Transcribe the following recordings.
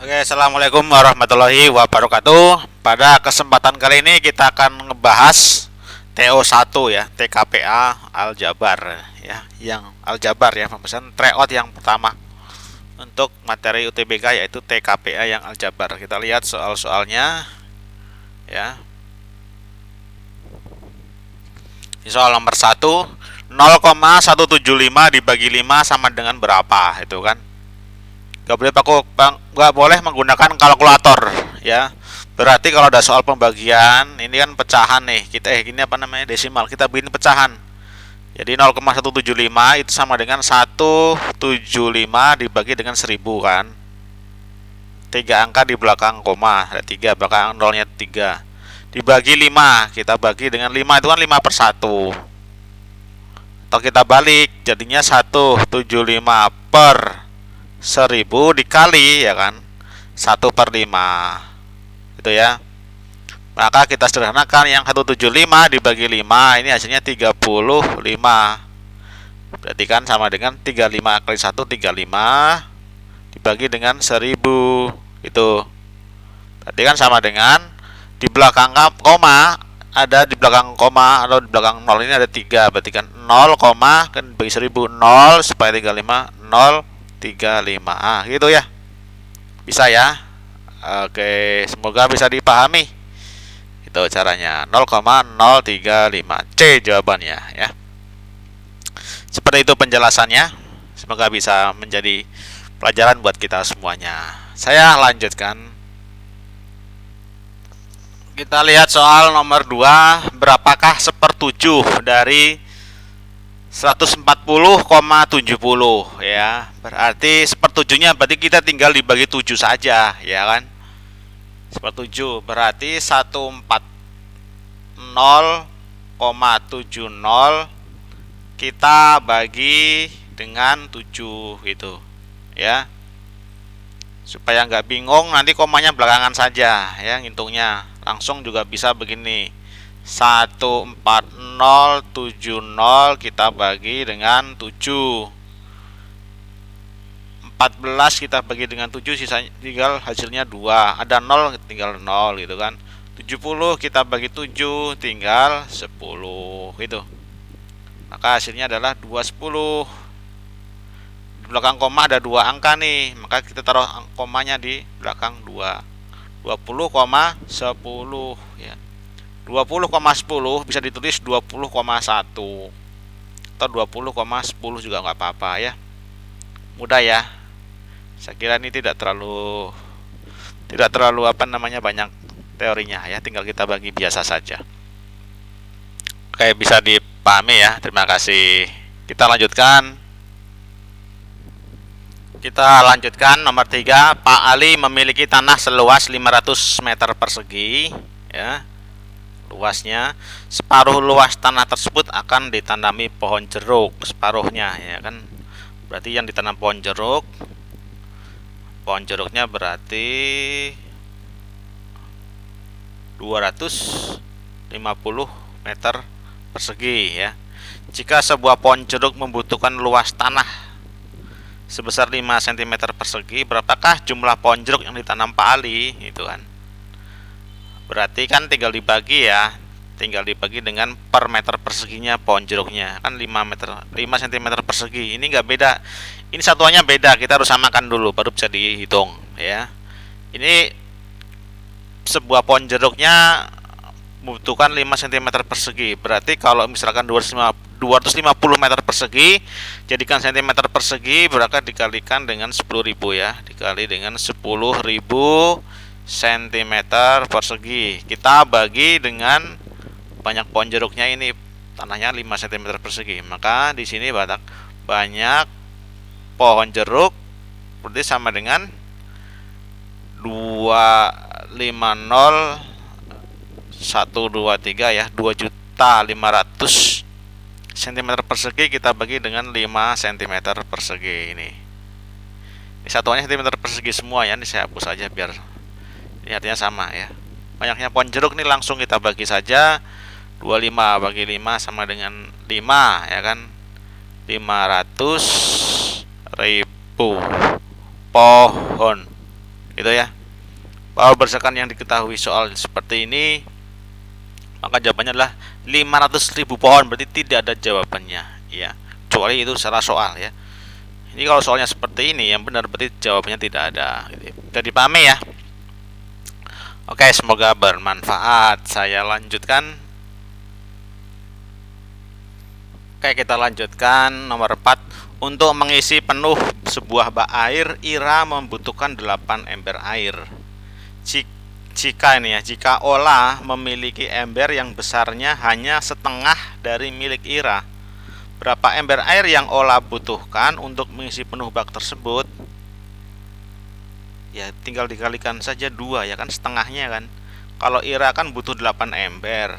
Oke, assalamualaikum warahmatullahi wabarakatuh. Pada kesempatan kali ini kita akan ngebahas TO1 ya, TKPA Aljabar ya, yang Aljabar ya, pembahasan tryout yang pertama untuk materi UTBK yaitu TKPA yang Aljabar. Kita lihat soal-soalnya ya. Ini soal nomor 1, 0,175 dibagi 5 sama dengan berapa? Itu kan nggak boleh menggunakan kalkulator ya. Berarti kalau ada soal pembagian ini kan pecahan nih, kita ini apa namanya, desimal, kita bikin pecahan. Jadi 0,175 itu sama dengan 175 dibagi dengan 1000 kan. 3 angka di belakang koma, ada 3, belakang nolnya 3. Dibagi 5, kita bagi dengan 5 itu kan 5/1. Atau kita balik, jadinya 175 per 1000 dikali ya kan 1/5 itu ya. Maka kita sederhanakan yang 175 dibagi 5 ini hasilnya 35. Berarti kan sama dengan 35 kali 1 35 dibagi dengan 1000 itu. Berarti kan sama dengan di belakang koma, ada di belakang koma atau di belakang 0 ini ada 3, berarti kan 0, kan bagi 1000 0 supaya 35 035 gitu ya. Bisa ya. Oke, semoga bisa dipahami. Itu caranya. 0,035 C jawabannya ya. Seperti itu penjelasannya. Semoga bisa menjadi pelajaran buat kita semuanya. Saya lanjutkan. Kita lihat soal nomor 2, berapakah 1/7 dari 140,70 ya. Berarti 1/7-nya berarti kita tinggal dibagi 7 saja ya kan. 1/7 berarti 140,70 kita bagi dengan 7 gitu ya. Supaya nggak bingung nanti komanya belakangan saja ya, ngitungnya langsung juga bisa begini. 14070 kita bagi dengan 7. 14 kita bagi dengan 7, sisanya tinggal hasilnya 2. Ada 0 tinggal 0 gitu kan. 70 kita bagi 7 tinggal 10 gitu. Maka hasilnya adalah 210. Di belakang koma ada 2 angka nih, maka kita taruh komanya di belakang 2. 20,10 ya. 20,10 bisa ditulis 20,1 atau 20,10 juga nggak apa-apa ya. Mudah ya. Saya kira ini tidak terlalu apa namanya, banyak teorinya ya, tinggal kita bagi biasa saja. Oke, bisa dipahami ya. Terima kasih. Kita lanjutkan nomor 3. Pak Ali memiliki tanah seluas 500 meter persegi ya. Luasnya separuh luas tanah tersebut akan ditanami pohon jeruk, separuhnya ya kan. Berarti yang ditanam pohon jeruknya berarti 250 meter persegi ya. Jika sebuah pohon jeruk membutuhkan luas tanah sebesar 5 cm persegi, berapakah jumlah pohon jeruk yang ditanam Pak Ali? Itu kan. Berarti kan tinggal dibagi ya. Tinggal dibagi dengan per meter perseginya pohon jeruknya. Kan 5 cm persegi. Ini enggak beda. Ini satuannya beda, kita harus samakan dulu baru bisa dihitung ya. Ini sebuah pohon jeruknya membutuhkan 5 cm persegi. Berarti kalau misalkan 250 meter persegi, jadikan cm persegi, berarti dikalikan dengan 10.000 ya. Dikali dengan 10.000 cm persegi. Kita bagi dengan banyak pohon jeruknya, ini tanahnya 5 cm persegi. Maka di sini banyak pohon jeruk berarti sama dengan 250,123 ya, 2.500.000 cm persegi kita bagi dengan 5 cm persegi ini. Ini satuannya cm persegi semua ya, ini saya hapus saja biar ini artinya sama ya. Banyaknya pohon jeruk nih langsung kita bagi saja. 25 bagi 5 sama dengan 5 ya kan. 500.000 pohon gitu ya. Bahwa berdasarkan yang diketahui soal seperti ini, maka jawabannya adalah 500.000 pohon, berarti tidak ada jawabannya ya. Kecuali itu salah soal ya. Ini kalau soalnya seperti ini yang benar berarti jawabannya tidak ada. Bisa dipahami ya. Oke, semoga bermanfaat. Saya lanjutkan. Oke, kita lanjutkan nomor 4. Untuk mengisi penuh sebuah bak air, Ira membutuhkan 8 ember air. Jika Ola memiliki ember yang besarnya hanya setengah dari milik Ira, berapa ember air yang Ola butuhkan untuk mengisi penuh bak tersebut? Ya, tinggal dikalikan saja 2 ya kan, setengahnya kan. Kalau Ira kan butuh 8 ember.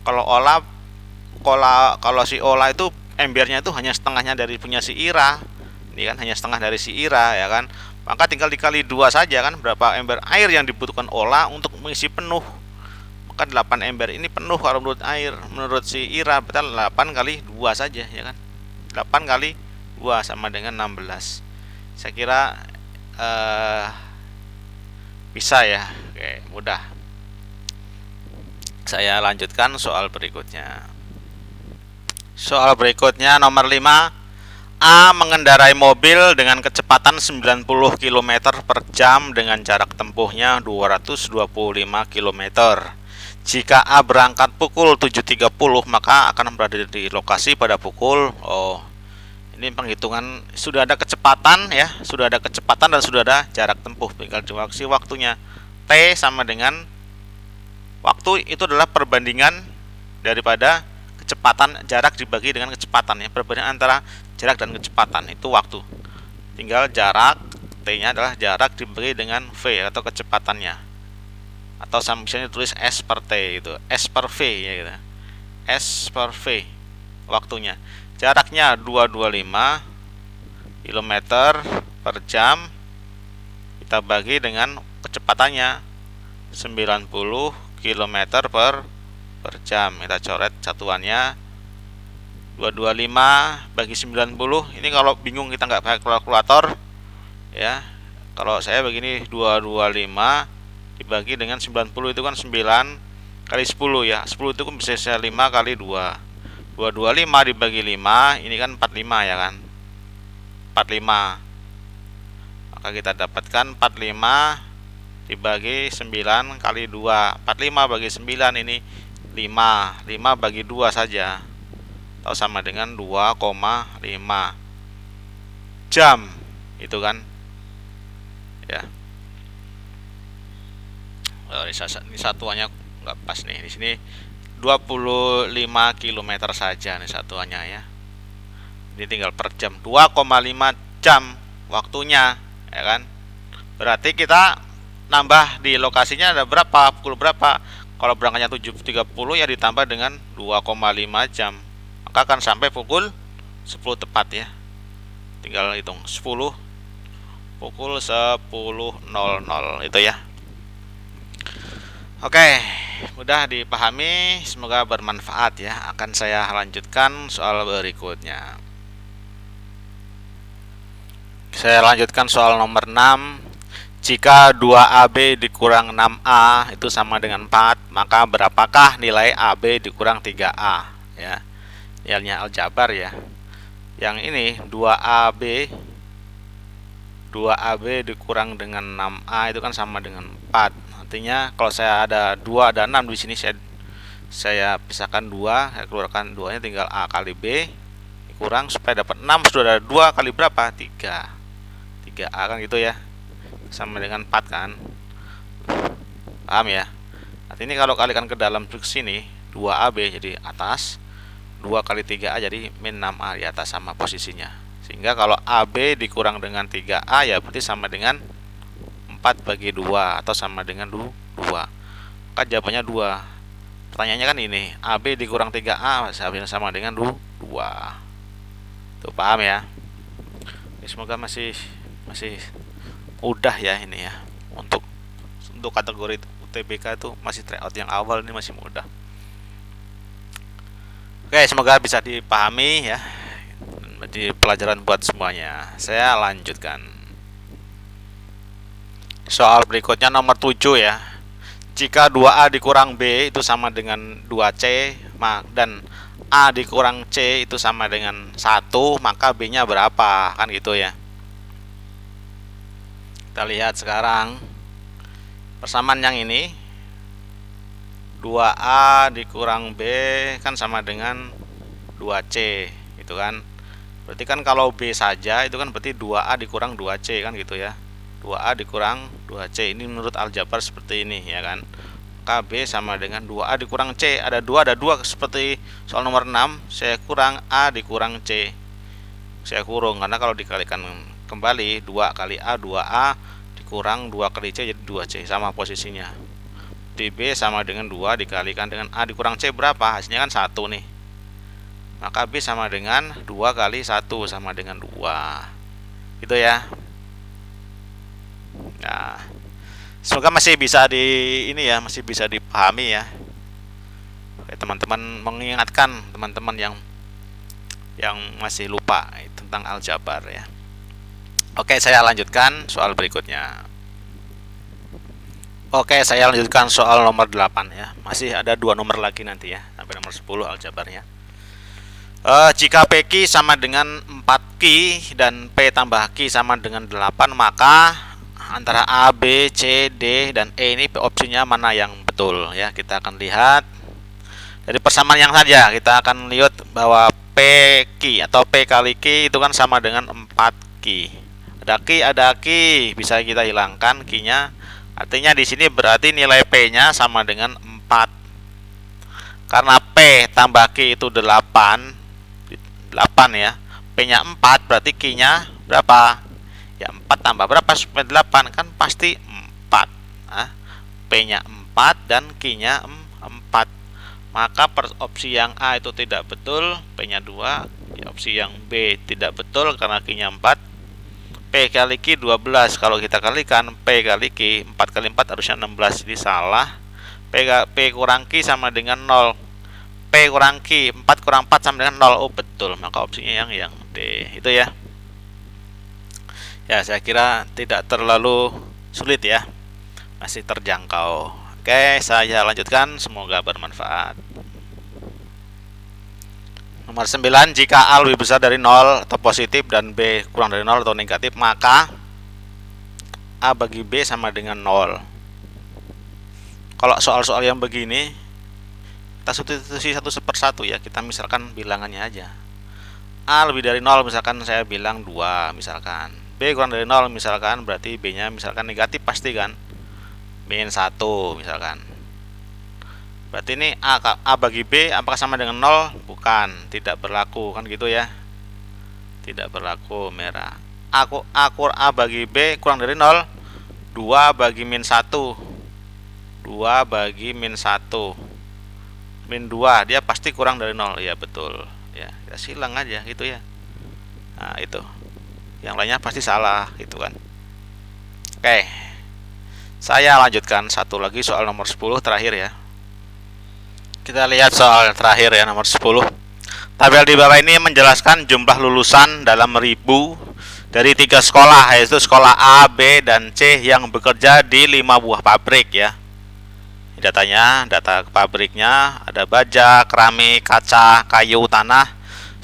Kalau si Ola itu embernya itu hanya setengahnya dari punya si Ira. Ini kan hanya setengah dari si Ira ya kan. Maka tinggal dikali 2 saja kan, berapa ember air yang dibutuhkan Ola untuk mengisi penuh. Maka 8 ember ini penuh kalau menurut si Ira, betul 8 kali 2 saja ya kan. 8 kali 2 sama dengan 16. Saya kira bisa ya. Oke, mudah. Saya lanjutkan soal berikutnya. Soal berikutnya nomor 5. A mengendarai mobil dengan kecepatan 90 km per jam dengan jarak tempuhnya 225 km. Jika A berangkat pukul 7.30, maka akan berada di lokasi pada pukul ini penghitungan sudah ada kecepatan ya, sudah ada kecepatan dan sudah ada jarak tempuh. Tinggal dikali waktunya. T sama dengan waktu, itu adalah perbandingan daripada kecepatan, jarak dibagi dengan kecepatan ya, perbandingan antara jarak dan kecepatan itu waktu. Tinggal jarak, T-nya adalah jarak dibagi dengan V atau kecepatannya. Atau misalnya tulis S per T gitu, S per V ya gitu. S per V waktunya. Jaraknya 225 km per jam, kita bagi dengan kecepatannya 90 km per jam. Kita coret satuannya 225 bagi 90. Ini kalau bingung kita nggak pakai kalkulator ya. Kalau saya begini, 225 dibagi dengan 90 itu kan 9 kali 10 ya. 10 itu kan bisa 5 kali 2. 225 dibagi 5, ini kan 45 ya kan. 45. Maka kita dapatkan 45 dibagi 9 kali 2. 45 bagi 9 ini 5. 5 bagi 2 saja. Atau sama dengan 2,5 jam. Itu kan. Ya. Ini satuannya nggak pas nih. Di sini 25 km saja nih satuannya ya. Ini tinggal per jam, 2,5 jam waktunya ya kan. Berarti kita nambah di lokasinya ada berapa, pukul berapa. Kalau berangkatnya 7.30 ya ditambah dengan 2,5 jam, maka akan sampai pukul 10 tepat ya. Tinggal hitung 10, pukul 10.00 itu ya. Oke, mudah dipahami, semoga bermanfaat ya. Akan saya lanjutkan soal berikutnya. Saya lanjutkan soal nomor 6. Jika 2AB dikurang 6A itu sama dengan 4, maka berapakah nilai AB dikurang 3A ya. Nilainya aljabar ya. Yang ini 2AB dikurang dengan 6A itu kan sama dengan 4. Artinya kalau saya ada 2 ada 6 di sini, saya pisahkan 2, saya keluarkan 2-nya, tinggal A kali B dikurang supaya dapat 6, sudah ada 2 kali berapa? 3A kan gitu ya. Sama dengan 4 kan. Paham ya? Artinya kalau kalikan ke dalam sini 2AB jadi atas, 2 kali 3A jadi min 6A di atas sama posisinya. Sehingga kalau AB dikurang dengan 3A ya berarti sama dengan 4 bagi 2 atau sama dengan 2. Maka jawabannya 2. Pertanyaannya kan ini, AB dikurang 3A sama dengan 2. Tuh, paham ya? Semoga masih mudah ya ini ya. Untuk kategori UTBK itu masih tryout yang awal ini masih mudah. Oke, semoga bisa dipahami ya. Jadi pelajaran buat semuanya. Saya lanjutkan. Soal berikutnya nomor 7 ya. Jika 2A dikurang B itu sama dengan 2C, dan A dikurang C itu sama dengan 1, maka B-nya berapa? Kan gitu ya. Kita lihat sekarang persamaan yang ini. 2A dikurang B kan sama dengan 2C, gitu kan. Berarti kan kalau B saja itu kan berarti 2A dikurang 2C kan gitu ya. 2A dikurang 2C, ini menurut aljabar seperti ini ya kan. Maka B sama dengan 2A dikurang C, ada 2 seperti soal nomor 6, saya kurang A dikurang C, saya kurung, karena kalau dikalikan kembali 2 kali A 2A dikurang 2 kali C jadi 2C, sama posisinya. Di B sama dengan 2 dikalikan dengan A dikurang C berapa? Hasilnya kan 1 nih. Maka B sama dengan 2 kali 1 sama dengan 2. Gitu ya. Nah, semoga masih bisa masih bisa dipahami ya. Oke, teman-teman, mengingatkan teman-teman yang masih lupa tentang aljabar ya. Oke, saya lanjutkan soal berikutnya. Oke, saya lanjutkan soal nomor 8 ya. Masih ada 2 nomor lagi nanti ya, sampai nomor 10 aljabarnya. Jika PQ sama dengan 4Q dan P tambah Q sama dengan 8, maka antara A, B, C, D, dan E ini opsinya mana yang betul ya. Kita akan lihat dari persamaan yang saja. Kita akan lihat bahwa PQ atau P kali Q itu kan sama dengan 4Q. Ada Q, ada Q, bisa kita hilangkan Q-nya. Artinya di sini berarti nilai P-nya sama dengan 4. Karena P tambah Q itu 8 ya. P-nya 4 berarti Q-nya berapa? Ya 4 tambah berapa supaya 8? Kan pasti 4. P-nya 4 dan Q-nya 4. Maka opsi yang A itu tidak betul, P-nya 2. Opsi yang B tidak betul karena Q-nya 4. P kali Q 12. Kalau kita kalikan P kali Q, 4 kali 4 harusnya 16. Jadi salah. P kurang Q sama dengan 0. P kurang Q, 4 kurang 4 sama dengan 0. Oh betul, maka opsinya yang D. Itu ya. Ya, saya kira tidak terlalu sulit ya. Masih terjangkau. Oke, saya lanjutkan, semoga bermanfaat. Nomor 9, jika A lebih besar dari 0 atau positif dan B kurang dari 0 atau negatif, maka A bagi B sama dengan 0. Kalau soal-soal yang begini kita substitusi satu per satu ya. Kita misalkan bilangannya aja. A lebih dari 0 misalkan saya bilang 2 misalkan. B kurang dari 0 misalkan, berarti B nya misalkan negatif pasti kan, min 1 misalkan. Berarti ini A bagi B apakah sama dengan 0? Bukan, tidak berlaku kan gitu ya. Tidak berlaku, merah. A bagi B kurang dari 0, 2 bagi min 1. 2 bagi min 1. Min 2, dia pasti kurang dari 0. Ya betul ya, kita silang aja gitu ya. Nah itu, yang lainnya pasti salah gitu kan. Oke, saya lanjutkan satu lagi soal nomor 10 terakhir ya. Kita lihat soal terakhir ya, nomor 10. Tabel di bawah ini menjelaskan jumlah lulusan dalam ribu dari 3 sekolah, yaitu sekolah A, B, dan C yang bekerja di 5 buah pabrik ya. Datanya, data pabriknya ada baja, keramik, kaca, kayu, tanah.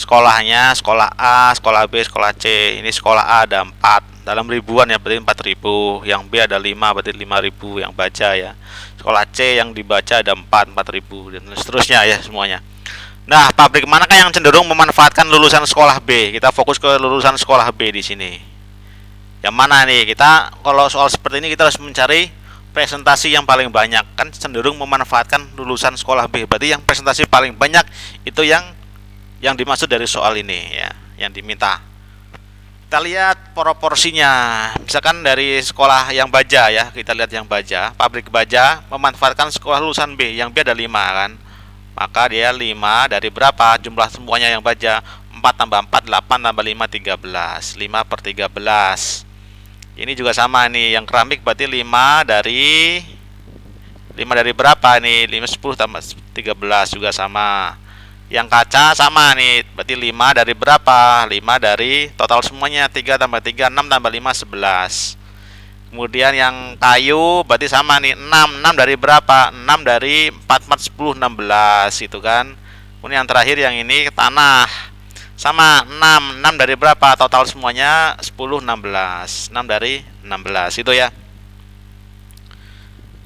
Sekolahnya sekolah A, sekolah B, sekolah C. Ini sekolah A ada 4 dalam ribuan ya, berarti 4.000. Yang B ada 5, berarti 5.000 yang baca ya. Sekolah C yang dibaca ada 4.000 dan seterusnya ya semuanya. Nah, pabrik manakah yang cenderung memanfaatkan lulusan sekolah B? Kita fokus ke lulusan sekolah B di sini. Yang mana nih? Kita kalau soal seperti ini kita harus mencari presentasi yang paling banyak, kan cenderung memanfaatkan lulusan sekolah B. Berarti yang presentasi paling banyak itu yang dimaksud dari soal ini ya, yang diminta. Kita lihat proporsinya. Misalkan dari sekolah yang baja ya, kita lihat yang baja, pabrik baja memanfaatkan sekolah lulusan B, yang B ada 5 kan. Maka dia 5 dari berapa? Jumlah semuanya yang baja 4 tambah 4 8 tambah 5 13. 5 per 13. Ini juga sama nih, yang keramik berarti 5 dari berapa nih? 5 10 tambah 13 juga sama. Yang kaca sama nih, berarti 5 dari berapa? 5 dari total semuanya, 3 tambah 3 6 tambah 5 11. Kemudian yang kayu berarti sama nih, 6. 6 dari berapa? 6 dari 4, 4, 10, 16 itu kan. Kemudian yang terakhir yang ini tanah. Sama 6. 6 dari berapa? Total semuanya 10, 16. 6 dari 16 itu ya.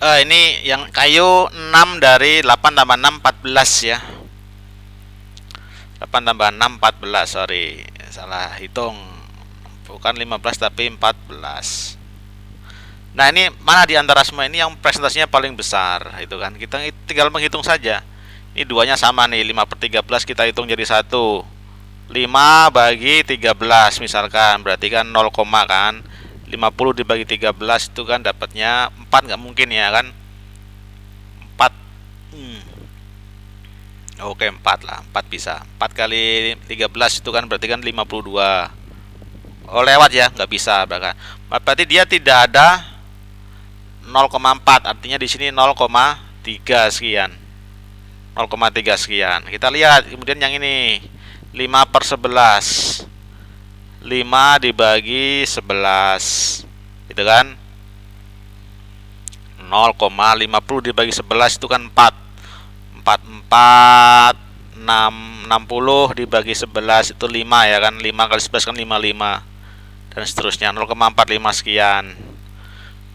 Ini yang kayu 6 dari 8 tambah 6, 14 ya. 8 tambah 6, 14. Sorry, salah hitung. Bukan 15 tapi 14. Nah, ini mana di antara semua ini yang presentasinya paling besar itu kan. Kita tinggal menghitung saja. Ini duanya sama nih, 5/13 kita hitung jadi 1. 5 bagi 13 misalkan, berarti kan 0, kan. 50 dibagi 13 itu kan dapatnya 4, nggak mungkin ya kan. 4. Oke, 4 lah. 4 bisa. 4 kali 13 itu kan berarti kan 52. Oh, lewat ya, nggak bisa berarti dia tidak ada 0,4, artinya di sini 0,3 sekian. 0,3 sekian. Kita lihat kemudian yang ini 5/11. 5 dibagi 11. Gitu kan? 0,50 dibagi 11 itu kan 4. 4 60 dibagi 11 itu 5 ya kan. 5 kali 11 kan 55. Dan seterusnya 0,45 sekian.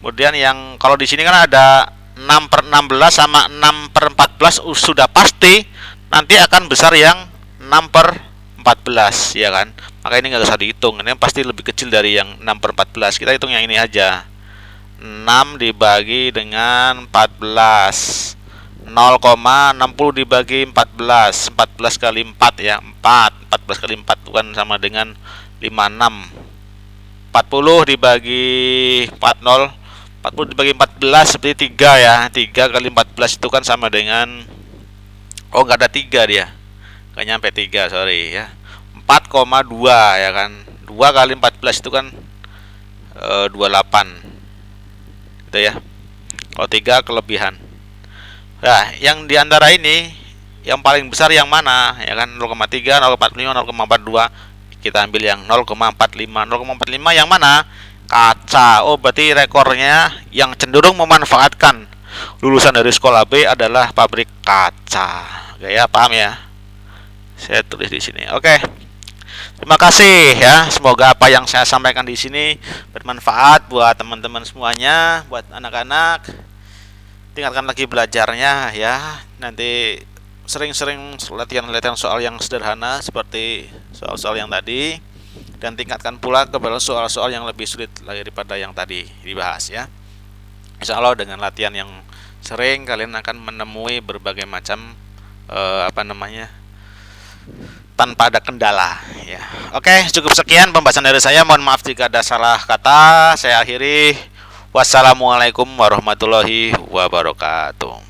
Kemudian yang kalau di sini kan ada 6/16 sama 6/14 sudah pasti nanti akan besar yang 6/14 ya kan. Maka ini nggak usah dihitung, ini pasti lebih kecil dari yang 6/14. Kita hitung yang ini aja. 6 dibagi dengan 14. 0,60 dibagi 14. 14 kali 4 ya, 4. 14 kali 4 itu kan sama dengan 56. 40 dibagi 40 dibagi 14 seperti 3 ya. 3 kali 14 itu kan sama dengan, oh nggak ada 3 dia, nggak nyampe 3, sorry ya. 4,2 ya kan. 2 kali 14 itu kan 28 gitu ya. Kalau 3 kelebihan. Nah, yang diantara ini yang paling besar yang mana ya kan. 0,3, 0,45, 0,42. Kita ambil yang 0,45. 0,45 yang mana? Kaca. Oh, berarti rekornya yang cenderung memanfaatkan lulusan dari sekolah B adalah pabrik kaca. Oke ya, paham ya? Saya tulis di sini. Oke. Terima kasih ya. Semoga apa yang saya sampaikan di sini bermanfaat buat teman-teman semuanya, buat anak-anak. Tingkatkan lagi belajarnya ya. Nanti sering-sering latihan soal yang sederhana seperti soal-soal yang tadi, dan tingkatkan pula kepada soal-soal yang lebih sulit lagi daripada yang tadi dibahas ya. Insya Allah dengan latihan yang sering kalian akan menemui berbagai macam tanpa ada kendala ya. Oke, cukup sekian pembahasan dari saya. Mohon maaf jika ada salah kata. Saya akhiri. Wassalamualaikum warahmatullahi wabarakatuh.